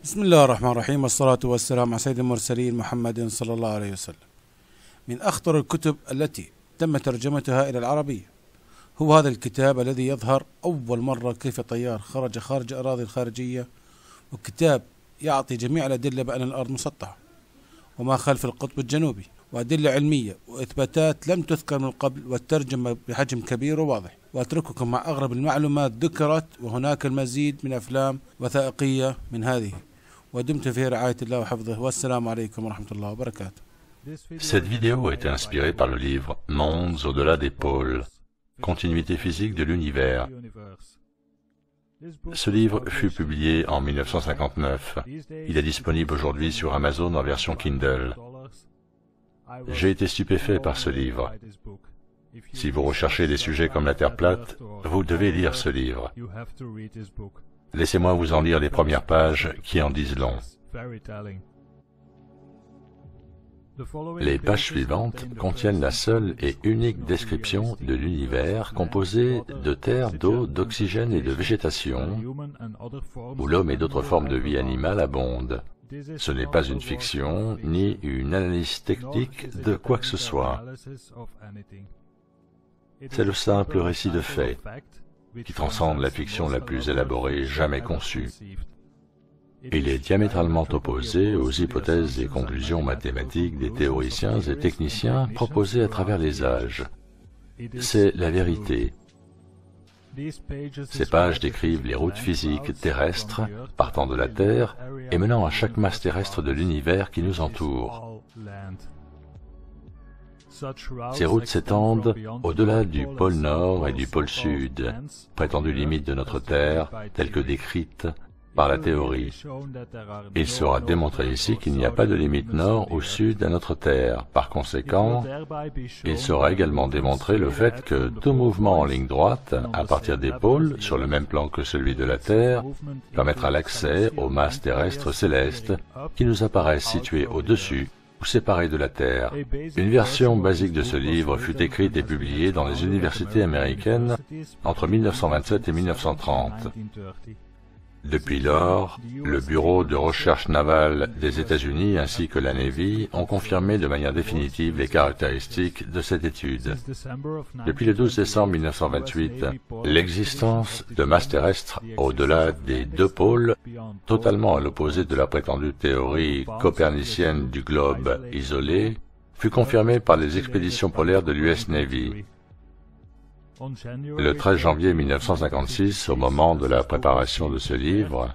بسم الله الرحمن الرحيم، والصلاة والسلام على سيد المرسلين محمد صلى الله عليه وسلم. من أخطر الكتب التي تم ترجمتها إلى العربية هو هذا الكتاب الذي يظهر أول مرة كيف طيار خرج خارج الأراضي الخارجية، وكتاب يعطي جميع الأدلة بأن الأرض مسطحة وما خلف القطب الجنوبي، وأدلة علمية وإثباتات لم تذكر من قبل، والترجمة بحجم كبير وواضح. وأترككم مع أغرب المعلومات ذكرت، وهناك المزيد من أفلام وثائقية من هذه. ودمت في رعاية الله وحفظه، والسلام عليكم ورحمة الله وبركاته. Cette vidéo a été inspirée par le livre « Mondes au-delà des pôles, continuité physique de l'univers ». Ce livre fut publié en 1959. Il est disponible aujourd'hui sur Amazon en version Kindle. J'ai été stupéfait par ce livre. Si vous recherchez des sujets comme la Terre plate, vous devez lire ce livre. Laissez-moi vous en lire les premières pages qui en disent long. Les pages suivantes contiennent la seule et unique description de l'univers composé de terre, d'eau, d'oxygène et de végétation, où l'homme et d'autres formes de vie animale abondent. Ce n'est pas une fiction, ni une analyse technique de quoi que ce soit. C'est le simple récit de faits, qui transcende la fiction la plus élaborée jamais conçue. Il est diamétralement opposé aux hypothèses et conclusions mathématiques des théoriciens et techniciens proposées à travers les âges. C'est la vérité. Ces pages décrivent les routes physiques terrestres partant de la Terre et menant à chaque masse terrestre de l'univers qui nous entoure. Ces routes s'étendent au-delà du pôle Nord et du pôle Sud, prétendues limites de notre Terre, telles que décrites par la théorie. Il sera démontré ici qu'il n'y a pas de limite nord ou sud à notre Terre. Par conséquent, il sera également démontré le fait que tout mouvement en ligne droite, à partir des pôles, sur le même plan que celui de la Terre, permettra l'accès aux masses terrestres célestes qui nous apparaissent situées au-dessus ou séparées de la Terre. Une version basique de ce livre fut écrite et publiée dans les universités américaines entre 1927 et 1930. Depuis lors, le Bureau de recherche navale des États-Unis ainsi que la Navy ont confirmé de manière définitive les caractéristiques de cette étude. Depuis le 12 décembre 1928, l'existence de masses terrestres au-delà des deux pôles, totalement à l'opposé de la prétendue théorie copernicienne du globe isolé, fut confirmée par les expéditions polaires de l'US Navy. Le 13 janvier 1956, au moment de la préparation de ce livre,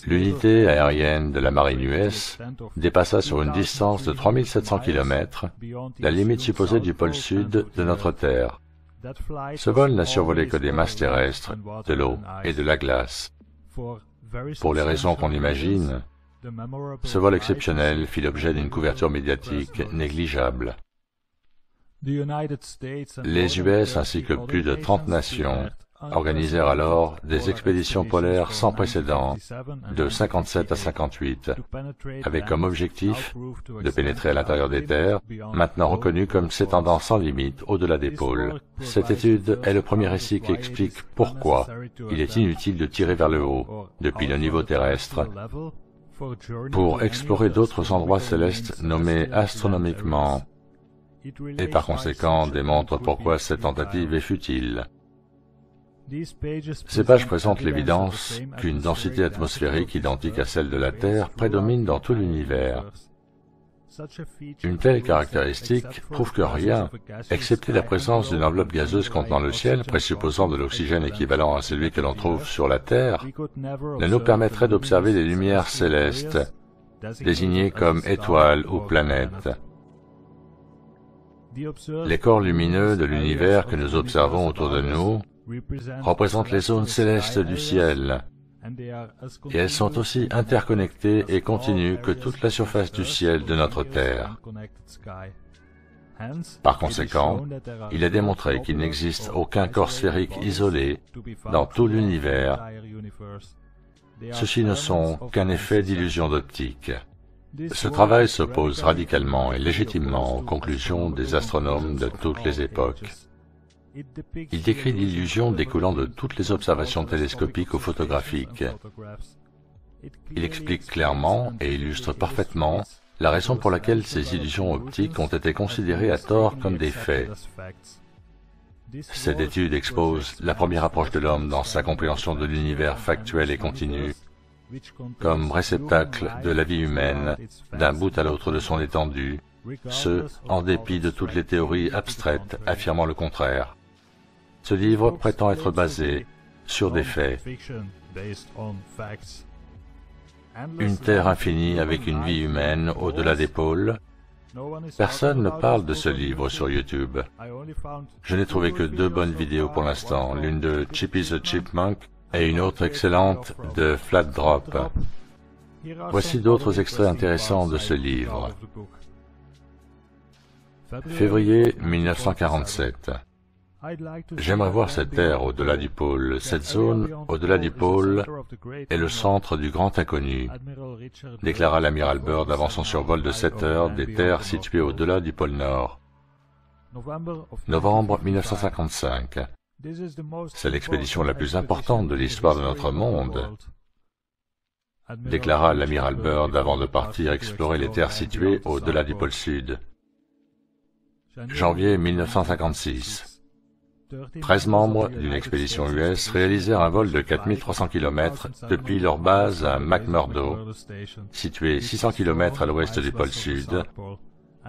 l'unité aérienne de la marine US dépassa sur une distance de 3700 km la limite supposée du pôle sud de notre Terre. Ce vol n'a survolé que des masses terrestres, de l'eau et de la glace. Pour les raisons qu'on imagine, ce vol exceptionnel fit l'objet d'une couverture médiatique négligeable. Les US ainsi que plus de 30 nations organisèrent alors des expéditions polaires sans précédent de 57 à 58, avec comme objectif de pénétrer à l'intérieur des terres, maintenant reconnues comme s'étendant sans limite au-delà des pôles. Cette étude est le premier récit qui explique pourquoi il est inutile de tirer vers le haut, depuis le niveau terrestre, pour explorer d'autres endroits célestes nommés astronomiquement, et par conséquent démontre pourquoi cette tentative est futile. Ces pages présentent l'évidence qu'une densité atmosphérique identique à celle de la Terre prédomine dans tout l'univers. Une telle caractéristique prouve que rien, excepté la présence d'une enveloppe gazeuse contenant le ciel, présupposant de l'oxygène équivalent à celui que l'on trouve sur la Terre, ne nous permettrait d'observer les lumières célestes, désignées comme étoiles ou planètes. Les corps lumineux de l'univers que nous observons autour de nous représentent les zones célestes du ciel, et elles sont aussi interconnectées et continues que toute la surface du ciel de notre Terre. Par conséquent, il est démontré qu'il n'existe aucun corps sphérique isolé dans tout l'univers. Ceux-ci ne sont qu'un effet d'illusion d'optique. Ce travail s'oppose radicalement et légitimement aux conclusions des astronomes de toutes les époques. Il décrit l'illusion découlant de toutes les observations télescopiques ou photographiques. Il explique clairement et illustre parfaitement la raison pour laquelle ces illusions optiques ont été considérées à tort comme des faits. Cette étude expose la première approche de l'homme dans sa compréhension de l'univers factuel et continu, comme réceptacle de la vie humaine, d'un bout à l'autre de son étendue, ce, en dépit de toutes les théories abstraites affirmant le contraire. Ce livre prétend être basé sur des faits. Une terre infinie avec une vie humaine au-delà des pôles. Personne ne parle de ce livre sur YouTube. Je n'ai trouvé que 2 bonnes vidéos pour l'instant, l'une de Chippy the Chipmunk et une autre excellente de Flat Drop. Voici d'autres extraits intéressants de ce livre. Février 1947. J'aimerais voir cette terre au-delà du pôle. Cette zone au-delà du pôle est le centre du grand inconnu, déclara l'amiral Byrd avant son survol de 7 heures des terres situées au-delà du pôle Nord. Novembre 1955. C'est l'expédition la plus importante de l'histoire de notre monde, déclara l'amiral Byrd avant de partir explorer les terres situées au-delà du pôle Sud. Janvier 1956. 13 membres d'une expédition US réalisèrent un vol de 4300 km depuis leur base à McMurdo, située 600 km à l'ouest du pôle Sud,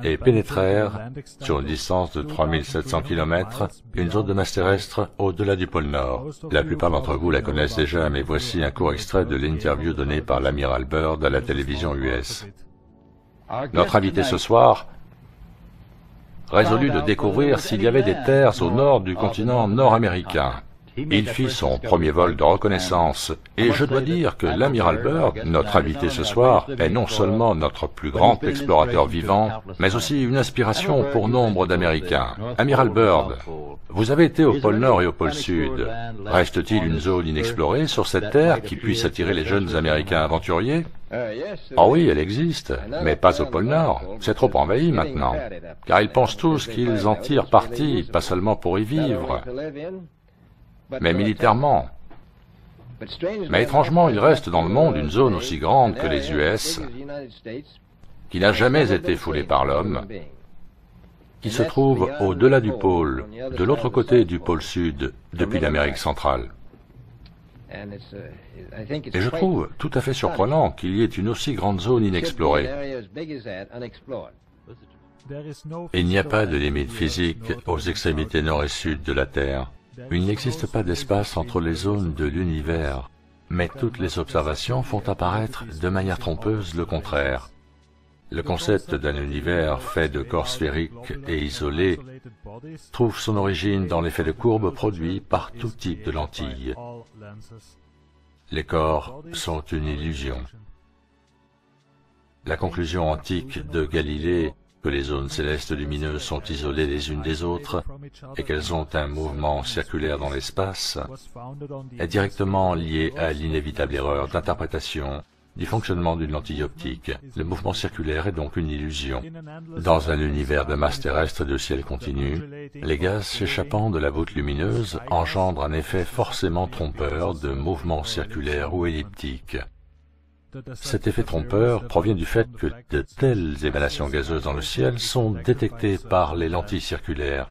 et pénétrèrent, sur une distance de 3700 km, une zone de masse terrestre au-delà du pôle Nord. La plupart d'entre vous la connaissent déjà, mais voici un court extrait de l'interview donnée par l'amiral Byrd à la télévision US. Notre invité ce soir résolut de découvrir s'il y avait des terres au nord du continent nord-américain. Il fit son premier vol de reconnaissance, et je dois dire que l'amiral Byrd, notre invité ce soir, est non seulement notre plus grand explorateur vivant, mais aussi une inspiration pour nombre d'Américains. Amiral Byrd, vous avez été au pôle Nord et au pôle Sud. Reste-t-il une zone inexplorée sur cette terre qui puisse attirer les jeunes Américains aventuriers? Oh oui, elle existe, mais pas au pôle Nord. C'est trop envahi maintenant, car ils pensent tous qu'ils en tirent parti, pas seulement pour y vivre, mais militairement. Mais étrangement, il reste dans le monde une zone aussi grande que les US, qui n'a jamais été foulée par l'homme, qui se trouve au-delà du pôle, de l'autre côté du pôle Sud, depuis l'Amérique centrale. Et je trouve tout à fait surprenant qu'il y ait une aussi grande zone inexplorée. Il n'y a pas de limite physique aux extrémités nord et sud de la Terre. Il n'existe pas d'espace entre les zones de l'univers, mais toutes les observations font apparaître de manière trompeuse le contraire. Le concept d'un univers fait de corps sphériques et isolés trouve son origine dans l'effet de courbe produit par tout type de lentilles. Les corps sont une illusion. La conclusion antique de Galilée que les zones célestes lumineuses sont isolées les unes des autres et qu'elles ont un mouvement circulaire dans l'espace est directement liée à l'inévitable erreur d'interprétation du fonctionnement d'une lentille optique. Le mouvement circulaire est donc une illusion. Dans un univers de masse terrestre et de ciel continu, les gaz s'échappant de la voûte lumineuse engendrent un effet forcément trompeur de mouvement circulaire ou elliptique. Cet effet trompeur provient du fait que de telles émanations gazeuses dans le ciel sont détectées par les lentilles circulaires.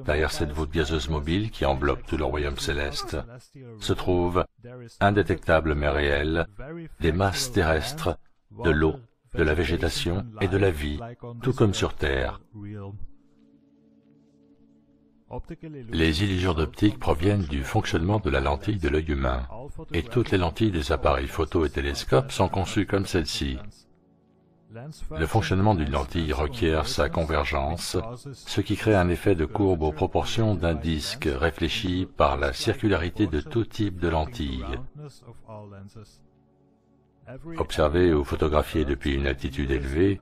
Derrière cette voûte gazeuse mobile qui enveloppe tout le royaume céleste se trouvent, indétectables mais réelles, des masses terrestres, de l'eau, de la végétation et de la vie, tout comme sur Terre. Les illusions d'optique proviennent du fonctionnement de la lentille de l'œil humain, et toutes les lentilles des appareils photo et télescopes sont conçues comme celle-ci. Le fonctionnement d'une lentille requiert sa convergence, ce qui crée un effet de courbe aux proportions d'un disque réfléchi par la circularité de tout type de lentille. Observée ou photographiée depuis une altitude élevée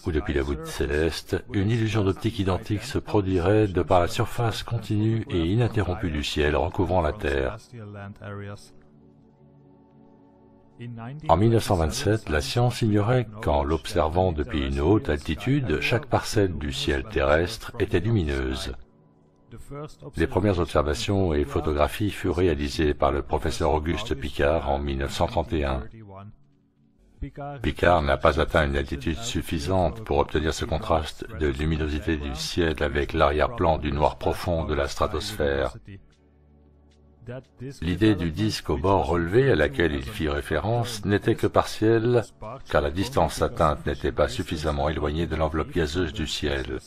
ou depuis la voûte céleste, une illusion d'optique identique se produirait de par la surface continue et ininterrompue du ciel recouvrant la Terre. En 1927, la science ignorait qu'en l'observant depuis une haute altitude, chaque parcelle du ciel terrestre était lumineuse. Les premières observations et photographies furent réalisées par le professeur Auguste Piccard en 1931. Piccard n'a pas atteint une altitude suffisante pour obtenir ce contraste de luminosité du ciel avec l'arrière-plan du noir profond de la stratosphère. L'idée du disque au bord relevé à laquelle il fit référence n'était que partielle, car la distance atteinte n'était pas suffisamment éloignée de l'enveloppe gazeuse du ciel.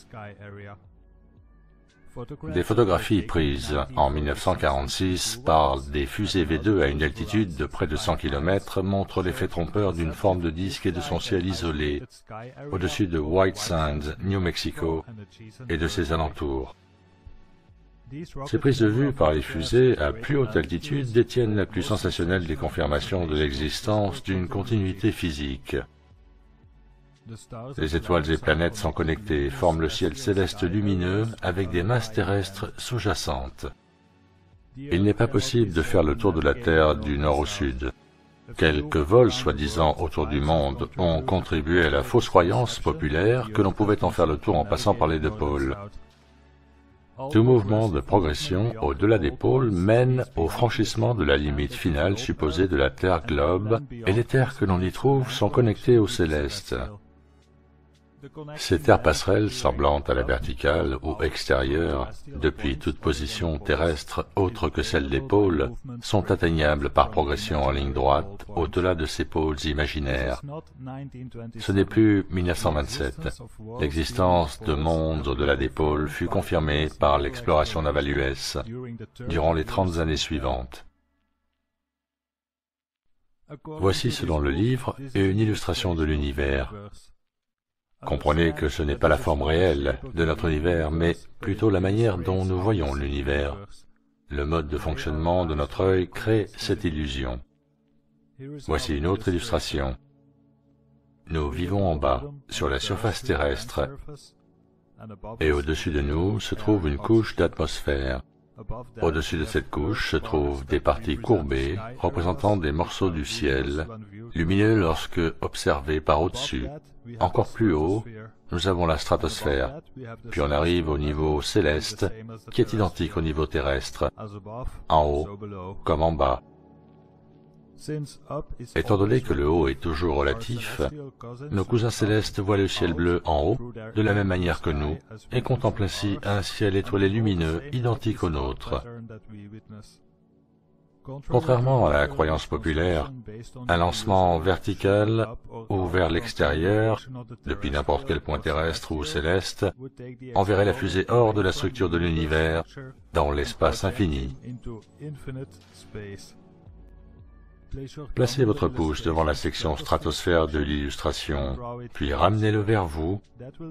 Des photographies prises en 1946 par des fusées V2 à une altitude de près de 100 km montrent l'effet trompeur d'une forme de disque et de son ciel isolé, au-dessus de White Sands, New Mexico, et de ses alentours. Ces prises de vue par les fusées à plus haute altitude détiennent la plus sensationnelle des confirmations de l'existence d'une continuité physique. Les étoiles et planètes sont connectées, forment le ciel céleste lumineux avec des masses terrestres sous-jacentes. Il n'est pas possible de faire le tour de la Terre du nord au sud. Quelques vols soi-disant autour du monde ont contribué à la fausse croyance populaire que l'on pouvait en faire le tour en passant par les deux pôles. Tout mouvement de progression au-delà des pôles mène au franchissement de la limite finale supposée de la Terre globe, et les terres que l'on y trouve sont connectées au céleste. Ces terres passerelles semblant à la verticale ou extérieure, depuis toute position terrestre autre que celle des pôles, sont atteignables par progression en ligne droite au-delà de ces pôles imaginaires. Ce n'est plus 1927. L'existence de mondes au-delà des pôles fut confirmée par l'exploration navale US durant les 30 années suivantes. Voici, selon le livre, une illustration de l'univers. Comprenez que ce n'est pas la forme réelle de notre univers, mais plutôt la manière dont nous voyons l'univers. Le mode de fonctionnement de notre œil crée cette illusion. Voici une autre illustration. Nous vivons en bas, sur la surface terrestre, et au-dessus de nous se trouve une couche d'atmosphère. Au-dessus de cette couche se trouvent des parties courbées représentant des morceaux du ciel, lumineux lorsque observés par au-dessus. Encore plus haut, nous avons la stratosphère, puis on arrive au niveau céleste, qui est identique au niveau terrestre, en haut comme en bas. Étant donné que le haut est toujours relatif, nos cousins célestes voient le ciel bleu en haut, de la même manière que nous, et contemplent ainsi un ciel étoilé lumineux identique au nôtre. Contrairement à la croyance populaire, un lancement vertical ou vers l'extérieur, depuis n'importe quel point terrestre ou céleste, enverrait la fusée hors de la structure de l'univers, dans l'espace infini. Placez votre pouce devant la section stratosphère de l'illustration, puis ramenez-le vers vous.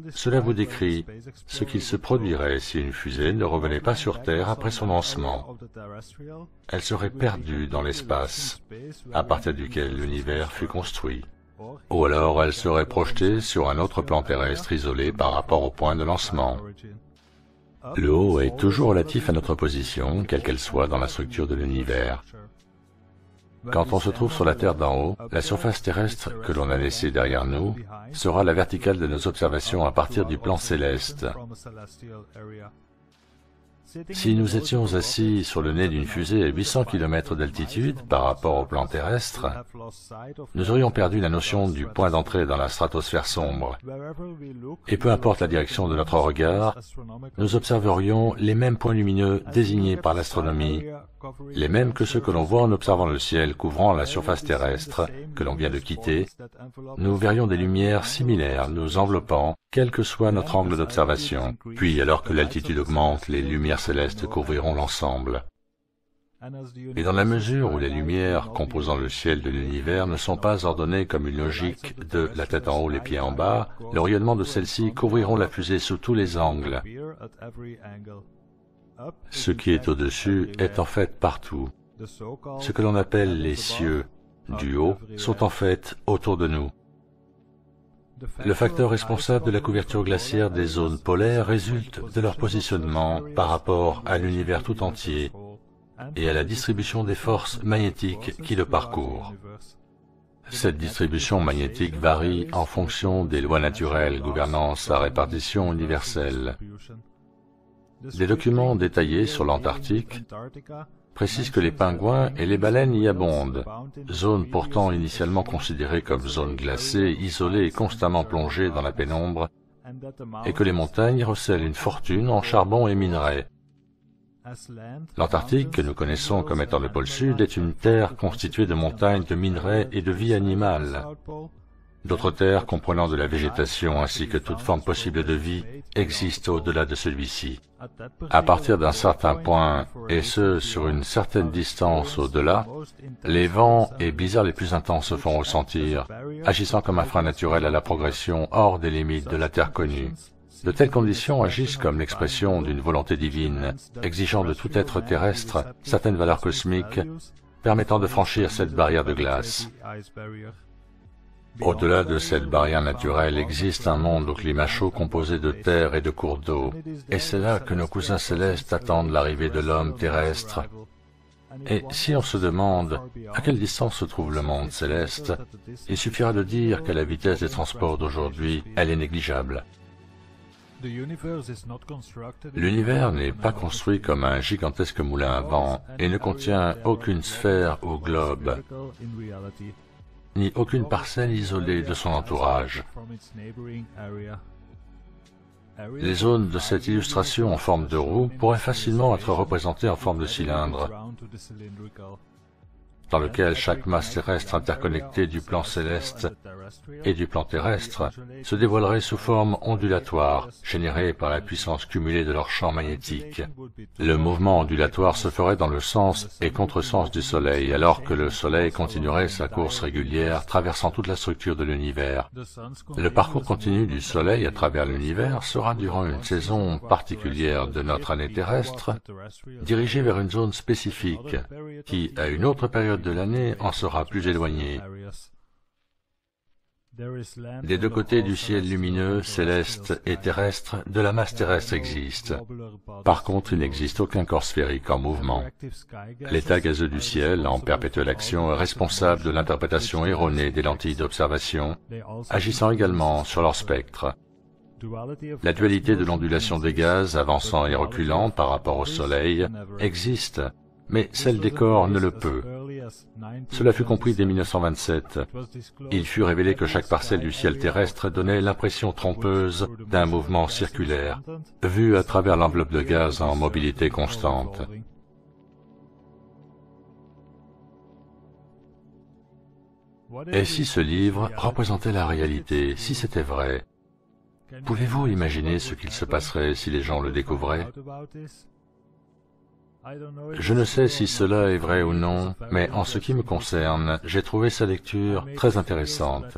Cela vous décrit ce qu'il se produirait si une fusée ne revenait pas sur Terre après son lancement. Elle serait perdue dans l'espace, à partir duquel l'univers fut construit. Ou alors elle serait projetée sur un autre plan terrestre isolé par rapport au point de lancement. Le haut est toujours relatif à notre position, quelle qu'elle soit dans la structure de l'univers. Quand on se trouve sur la Terre d'en haut, la surface terrestre que l'on a laissée derrière nous sera la verticale de nos observations à partir du plan céleste. Si nous étions assis sur le nez d'une fusée à 800 km d'altitude par rapport au plan terrestre, nous aurions perdu la notion du point d'entrée dans la stratosphère sombre. Et peu importe la direction de notre regard, nous observerions les mêmes points lumineux désignés par l'astronomie, les mêmes que ceux que l'on voit en observant le ciel couvrant la surface terrestre que l'on vient de quitter. Nous verrions des lumières similaires nous enveloppant, quel que soit notre angle d'observation. Puis, alors que l'altitude augmente, les lumières célestes couvriront l'ensemble. Et dans la mesure où les lumières composant le ciel de l'univers ne sont pas ordonnées comme une logique de la tête en haut, les pieds en bas, le rayonnement de celles-ci couvriront la fusée sous tous les angles. Ce qui est au-dessus est en fait partout. Ce que l'on appelle les cieux du haut sont en fait autour de nous. Le facteur responsable de la couverture glaciaire des zones polaires résulte de leur positionnement par rapport à l'univers tout entier et à la distribution des forces magnétiques qui le parcourent. Cette distribution magnétique varie en fonction des lois naturelles gouvernant sa répartition universelle. Des documents détaillés sur l'Antarctique précisent que les pingouins et les baleines y abondent, zone pourtant initialement considérée comme zone glacée, isolée et constamment plongée dans la pénombre, et que les montagnes recèlent une fortune en charbon et minerais. L'Antarctique, que nous connaissons comme étant le pôle Sud, est une terre constituée de montagnes, de minerais et de vie animale. D'autres terres comprenant de la végétation ainsi que toute forme possible de vie existent au-delà de celui-ci. À partir d'un certain point, et ce sur une certaine distance au-delà, les vents et blizzards les plus intenses se font ressentir, agissant comme un frein naturel à la progression hors des limites de la terre connue. De telles conditions agissent comme l'expression d'une volonté divine, exigeant de tout être terrestre certaines valeurs cosmiques, permettant de franchir cette barrière de glace. Au-delà de cette barrière naturelle existe un monde au climat chaud composé de terre et de cours d'eau, et c'est là que nos cousins célestes attendent l'arrivée de l'homme terrestre. Et si on se demande à quelle distance se trouve le monde céleste, il suffira de dire qu'à la vitesse des transports d'aujourd'hui, elle est négligeable. L'univers n'est pas construit comme un gigantesque moulin à vent et ne contient aucune sphère ou globe, ni aucune parcelle isolée de son entourage. Les zones de cette illustration en forme de roue pourraient facilement être représentées en forme de cylindre, dans lequel chaque masse terrestre interconnectée du plan céleste et du plan terrestre se dévoilerait sous forme ondulatoire, générée par la puissance cumulée de leur champ magnétique. Le mouvement ondulatoire se ferait dans le sens et contresens du Soleil, alors que le Soleil continuerait sa course régulière, traversant toute la structure de l'univers. Le parcours continu du Soleil à travers l'univers sera, durant une saison particulière de notre année terrestre, dirigé vers une zone spécifique, qui, à une autre période de l'année, en sera plus éloignée. Des deux côtés du ciel lumineux, céleste et terrestre, de la masse terrestre existe. Par contre, il n'existe aucun corps sphérique en mouvement. L'état gazeux du ciel, en perpétuelle action, est responsable de l'interprétation erronée des lentilles d'observation, agissant également sur leur spectre. La dualité de l'ondulation des gaz, avançant et reculant par rapport au Soleil, existe, mais celle des corps ne le peut. Cela fut compris dès 1927. Il fut révélé que chaque parcelle du ciel terrestre donnait l'impression trompeuse d'un mouvement circulaire, vu à travers l'enveloppe de gaz en mobilité constante. Et si ce livre représentait la réalité, si c'était vrai, pouvez-vous imaginer ce qu'il se passerait si les gens le découvraient? Je ne sais si cela est vrai ou non, mais en ce qui me concerne, j'ai trouvé sa lecture très intéressante.